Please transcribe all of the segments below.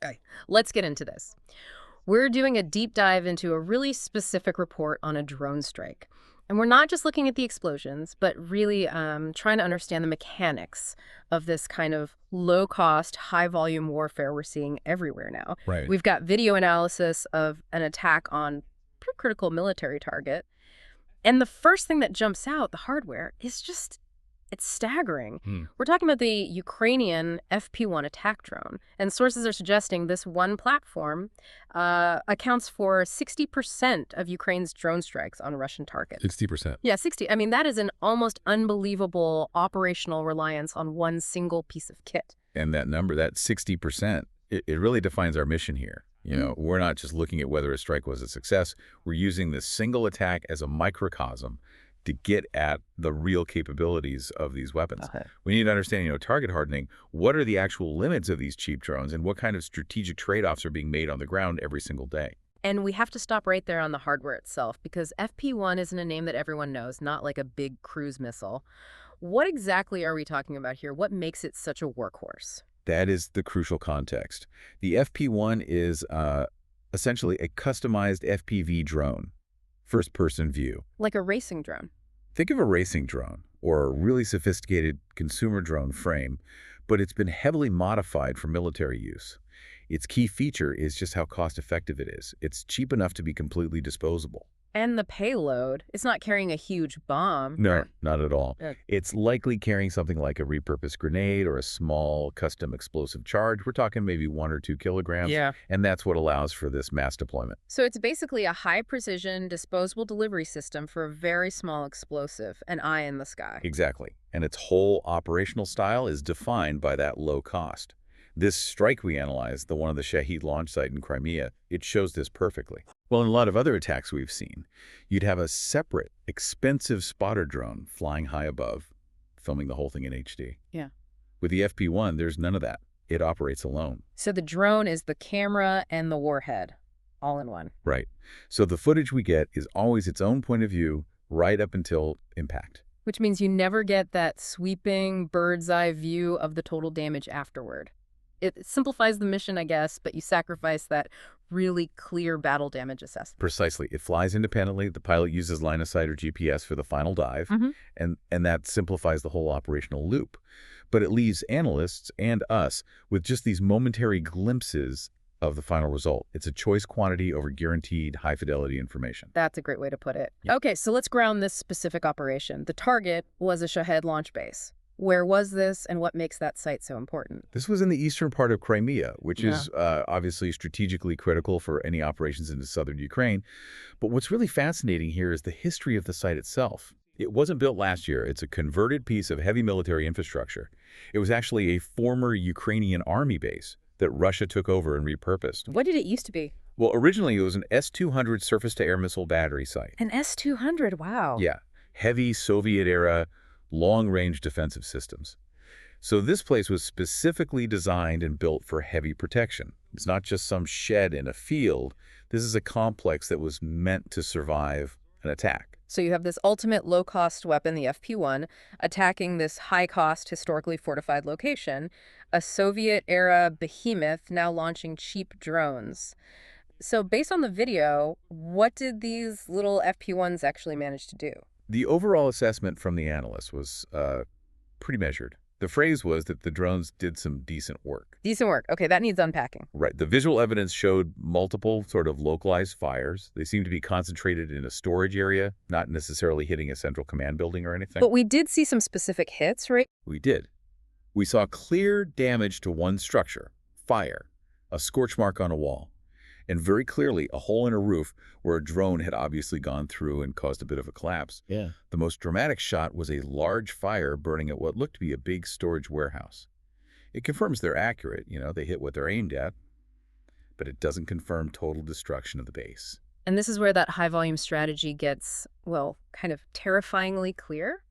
Okay. Let's get into this. We're doing a deep dive into a really specific report on a drone strike. And we're not just looking at the explosions, but really trying to understand the mechanics of this kind of low-cost, high-volume warfare we're seeing everywhere now. Right. We've got video analysis of an attack on a critical military target. And the first thing that jumps out, the hardware, is just, it's staggering. Hmm. We're talking about the Ukrainian FP1 attack drone, and sources are suggesting this one platform accounts for 60% of Ukraine's drone strikes on Russian targets. 60%. Yeah, 60. I mean, that is an almost unbelievable operational reliance on one single piece of kit. And that number, that 60%, it really defines our mission here. You know, we're not just looking at whether a strike was a success. We're using this single attack as a microcosm to get at the real capabilities of these weapons. Okay. We need to understand, target hardening. What are the actual limits of these cheap drones, and what kind of strategic trade-offs are being made on the ground every single day? And we have to stop right there on the hardware itself, because FP1 isn't a name that everyone knows, not like a big cruise missile. What exactly are we talking about here? What makes it such a workhorse? That is the crucial context. The FP1 is essentially a customized FPV drone, first-person view. Like a racing drone. Think of a racing drone or a really sophisticated consumer drone frame, but it's been heavily modified for military use. Its key feature is just how cost-effective it is. It's cheap enough to be completely disposable. And the payload, it's not carrying a huge bomb. No, not at all. Yeah. It's likely carrying something like a repurposed grenade or a small custom explosive charge. We're talking maybe 1 or 2 kilograms. Yeah. And that's what allows for this mass deployment. So it's basically a high-precision, disposable delivery system for a very small explosive, an eye in the sky. Exactly. And its whole operational style is defined by that low cost. This strike we analyzed, the one on the Shahed launch site in Crimea, it shows this perfectly. Well, in a lot of other attacks we've seen, you'd have a separate, expensive spotter drone flying high above, filming the whole thing in HD. Yeah. With the FP1, there's none of that. It operates alone. So the drone is the camera and the warhead, all in one. Right. So the footage we get is always its own point of view right up until impact. Which means you never get that sweeping bird's eye view of the total damage afterward. It simplifies the mission, I guess, but you sacrifice that really clear battle damage assessment. Precisely. It flies independently. The pilot uses line of sight or GPS for the final dive, and that simplifies the whole operational loop. But it leaves analysts and us with just these momentary glimpses of the final result. It's a choice quantity over guaranteed high-fidelity information. That's a great way to put it. Yeah. Okay, so let's ground this specific operation. The target was a Shahed launch base. Where was this, and what makes that site so important? This was in the eastern part of Crimea, which is obviously strategically critical for any operations into southern Ukraine. But what's really fascinating here is the history of the site itself. It wasn't built last year. It's a converted piece of heavy military infrastructure. It was actually a former Ukrainian army base that Russia took over and repurposed. What did it used to be? Well, originally it was an S-200 surface-to-air missile battery site. An S-200, wow. Yeah, heavy Soviet-era long-range defensive systems. So this place was specifically designed and built for heavy protection. It's not just some shed in a field. This is a complex that was meant to survive an attack. So you have this ultimate low-cost weapon, the FP1, attacking this high-cost, historically fortified location, a Soviet-era behemoth now launching cheap drones. So based on the video, what did these little FP1s actually manage to do? The overall assessment from the analysts was pretty measured. The phrase was that the drones did some decent work. Decent work. Okay, that needs unpacking. Right. The visual evidence showed multiple sort of localized fires. They seemed to be concentrated in a storage area, not necessarily hitting a central command building or anything. But we did see some specific hits, right? We did. We saw clear damage to one structure, fire, a scorch mark on a wall, and very clearly a hole in a roof where a drone had obviously gone through and caused a bit of a collapse. Yeah. The most dramatic shot was a large fire burning at what looked to be a big storage warehouse. It confirms they're accurate, they hit what they're aimed at, but it doesn't confirm total destruction of the base. And this is where that high-volume strategy gets, well, kind of terrifyingly clear.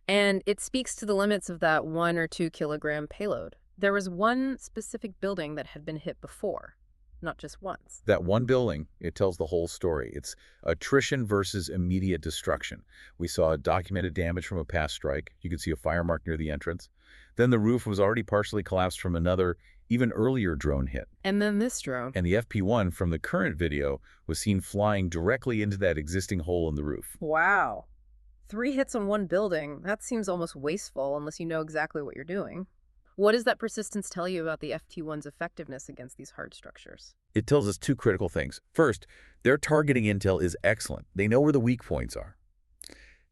And it speaks to the limits of that 1 or 2 kilogram payload. There was one specific building that had been hit before. Not just once. That one building, it tells the whole story. It's attrition versus immediate destruction. We saw documented damage from a past strike. You could see a fire mark near the entrance. Then the roof was already partially collapsed from another Even earlier drone hit. And then this drone. And the FP1 from the current video was seen flying directly into that existing hole in the roof. Wow. 3 hits on one building. That seems almost wasteful unless you know exactly what you're doing. What does that persistence tell you about the FP1's effectiveness against these hard structures? It tells us two critical things. First, their targeting intel is excellent. They know where the weak points are.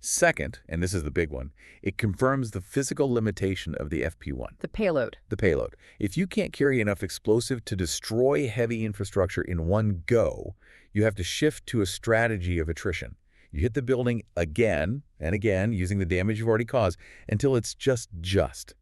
Second, and this is the big one, it confirms the physical limitation of the FP1. The payload. The payload. If you can't carry enough explosive to destroy heavy infrastructure in one go, you have to shift to a strategy of attrition. You hit the building again and again using the damage you've already caused until it's just.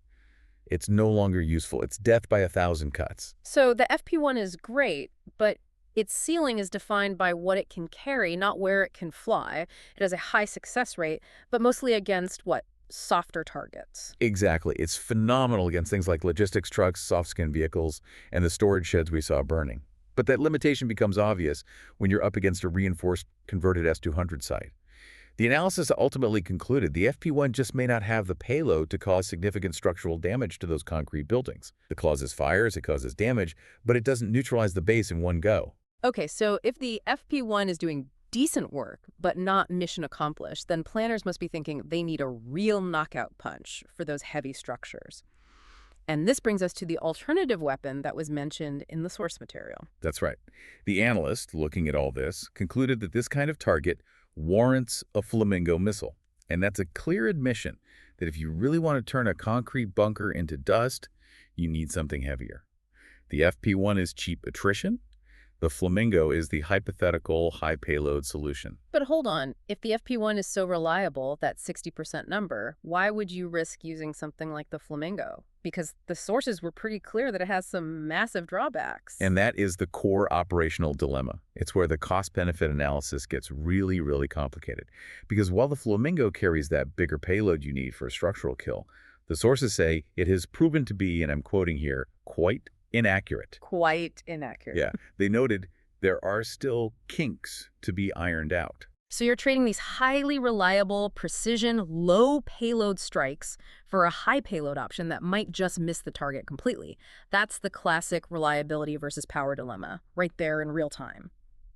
It's no longer useful. It's death by 1,000 cuts. So the FP1 is great, but its ceiling is defined by what it can carry, not where it can fly. It has a high success rate, but mostly against, what, softer targets. Exactly. It's phenomenal against things like logistics trucks, soft-skin vehicles, and the storage sheds we saw burning. But that limitation becomes obvious when you're up against a reinforced converted S-200 site. The analysis ultimately concluded the FP1 just may not have the payload to cause significant structural damage to those concrete buildings. It causes fires, it causes damage, but it doesn't neutralize the base in one go. Okay, so if the FP1 is doing decent work, but not mission accomplished, then planners must be thinking they need a real knockout punch for those heavy structures. And this brings us to the alternative weapon that was mentioned in the source material. That's right. The analyst, looking at all this, concluded that this kind of target warrants a Flamingo missile. And that's a clear admission that if you really want to turn a concrete bunker into dust, you need something heavier. The FP1 is cheap attrition. The Flamingo is the hypothetical high payload solution. But hold on, if the FP1 is so reliable, that 60% number, why would you risk using something like the Flamingo? Because the sources were pretty clear that it has some massive drawbacks. And that is the core operational dilemma. It's where the cost-benefit analysis gets really, really complicated. Because while the Flamingo carries that bigger payload you need for a structural kill, the sources say it has proven to be, and I'm quoting here, quite inaccurate. Quite inaccurate. Yeah. They noted there are still kinks to be ironed out. So you're trading these highly reliable, precision, low payload strikes for a high payload option that might just miss the target completely. That's the classic reliability versus power dilemma, right there in real time.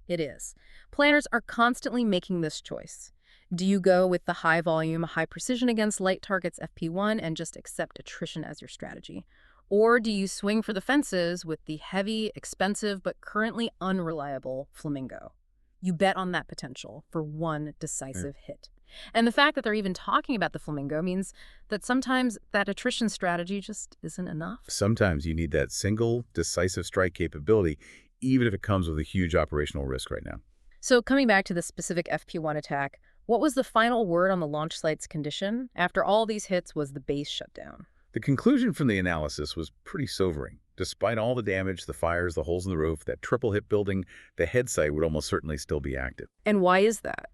It is. Planners are constantly making this choice. Do you go with the high volume, high precision against light targets FP1 and just accept attrition as your strategy? Or do you swing for the fences with the heavy, expensive, but currently unreliable Flamingo? You bet on that potential for one decisive hit. And the fact that they're even talking about the Flamingo means that sometimes that attrition strategy just isn't enough. Sometimes you need that single, decisive strike capability, even if it comes with a huge operational risk right now. So coming back to the specific FP1 attack, what was the final word on the launch site's condition? After all these hits, was the base shut down? The conclusion from the analysis was pretty sobering. Despite all the damage, the fires, the holes in the roof, that triple-hit building, the head site would almost certainly still be active. And why is that?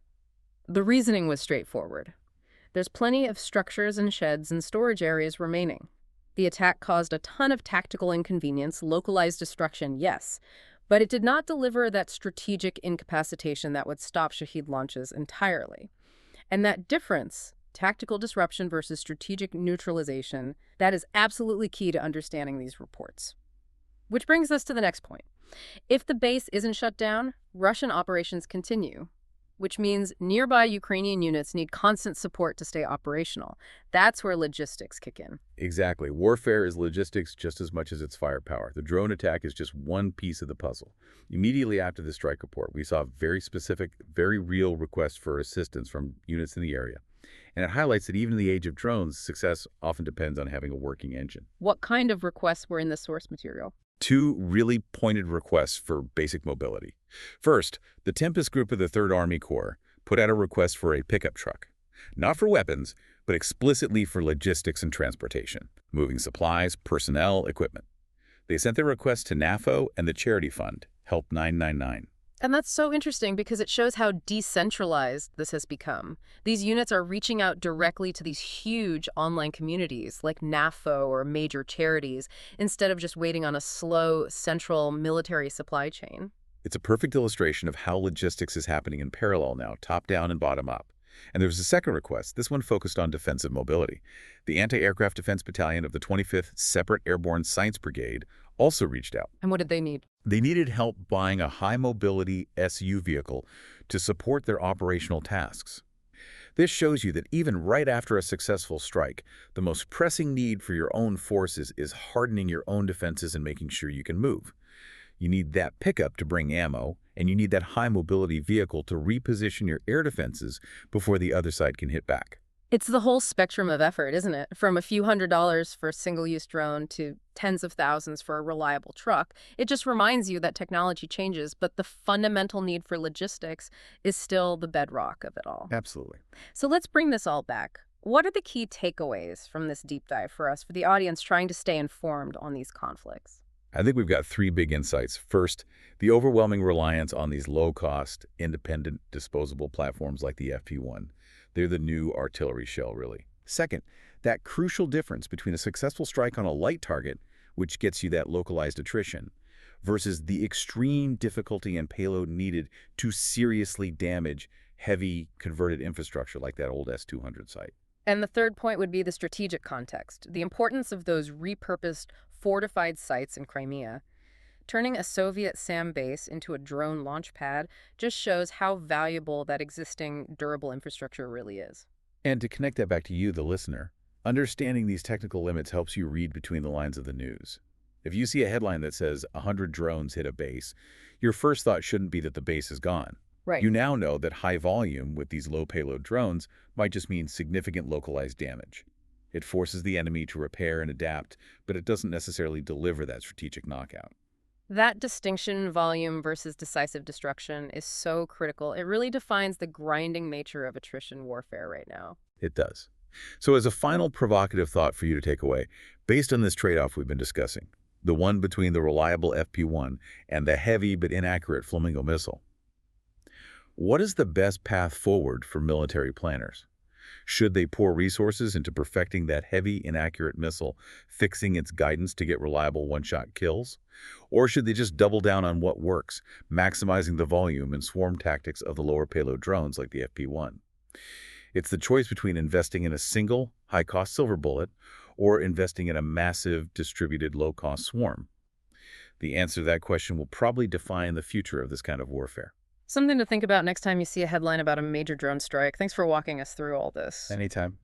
The reasoning was straightforward. There's plenty of structures and sheds and storage areas remaining. The attack caused a ton of tactical inconvenience, localized destruction, yes, but it did not deliver that strategic incapacitation that would stop Shahed launches entirely. And that difference, tactical disruption versus strategic neutralization, that is absolutely key to understanding these reports. Which brings us to the next point. If the base isn't shut down, Russian operations continue, which means nearby Ukrainian units need constant support to stay operational. That's where logistics kick in. Exactly. Warfare is logistics just as much as it's firepower. The drone attack is just one piece of the puzzle. Immediately after the strike report, we saw very specific, very real requests for assistance from units in the area. And it highlights that even in the age of drones, success often depends on having a working engine. What kind of requests were in the source material? Two really pointed requests for basic mobility. First, the Tempest Group of the 3rd Army Corps put out a request for a pickup truck. Not for weapons, but explicitly for logistics and transportation, moving supplies, personnel, equipment. They sent their request to NAFO and the charity fund, Help 999. And that's so interesting because it shows how decentralized this has become. These units are reaching out directly to these huge online communities like NAFO or major charities instead of just waiting on a slow, central military supply chain. It's a perfect illustration of how logistics is happening in parallel now, top down and bottom up. And there was a second request, this one focused on defensive mobility. The Anti-Aircraft Defense Battalion of the 25th Separate Airborne Science Brigade, also reached out. And what did they need? They needed help buying a high-mobility SU vehicle to support their operational tasks. This shows you that even right after a successful strike, the most pressing need for your own forces is hardening your own defenses and making sure you can move. You need that pickup to bring ammo, and you need that high-mobility vehicle to reposition your air defenses before the other side can hit back. It's the whole spectrum of effort, isn't it? From a few $100s for a single-use drone to tens of thousands for a reliable truck. It just reminds you that technology changes, but the fundamental need for logistics is still the bedrock of it all. Absolutely. So let's bring this all back. What are the key takeaways from this deep dive for us, for the audience trying to stay informed on these conflicts? I think we've got three big insights. First, the overwhelming reliance on these low-cost, independent, disposable platforms like the FP1. They're the new artillery shell, really. Second, that crucial difference between a successful strike on a light target, which gets you that localized attrition, versus the extreme difficulty and payload needed to seriously damage heavy converted infrastructure like that old S-200 site. And the third point would be the strategic context, the importance of those repurposed, fortified sites in Crimea. Turning a Soviet SAM base into a drone launch pad just shows how valuable that existing durable infrastructure really is. And to connect that back to you, the listener, understanding these technical limits helps you read between the lines of the news. If you see a headline that says 100 drones hit a base, your first thought shouldn't be that the base is gone. Right. You now know that high volume with these low payload drones might just mean significant localized damage. It forces the enemy to repair and adapt, but it doesn't necessarily deliver that strategic knockout. That distinction, volume versus decisive destruction, is so critical. It really defines the grinding nature of attrition warfare right now. It does. So as a final provocative thought for you to take away, based on this trade-off we've been discussing, the one between the reliable FP1 and the heavy but inaccurate Flamingo missile, what is the best path forward for military planners? Should they pour resources into perfecting that heavy, inaccurate missile, fixing its guidance to get reliable one-shot kills? Or should they just double down on what works, maximizing the volume and swarm tactics of the lower payload drones like the FP1? It's the choice between investing in a single, high-cost silver bullet or investing in a massive, distributed, low-cost swarm. The answer to that question will probably define the future of this kind of warfare. Something to think about next time you see a headline about a major drone strike. Thanks for walking us through all this. Anytime.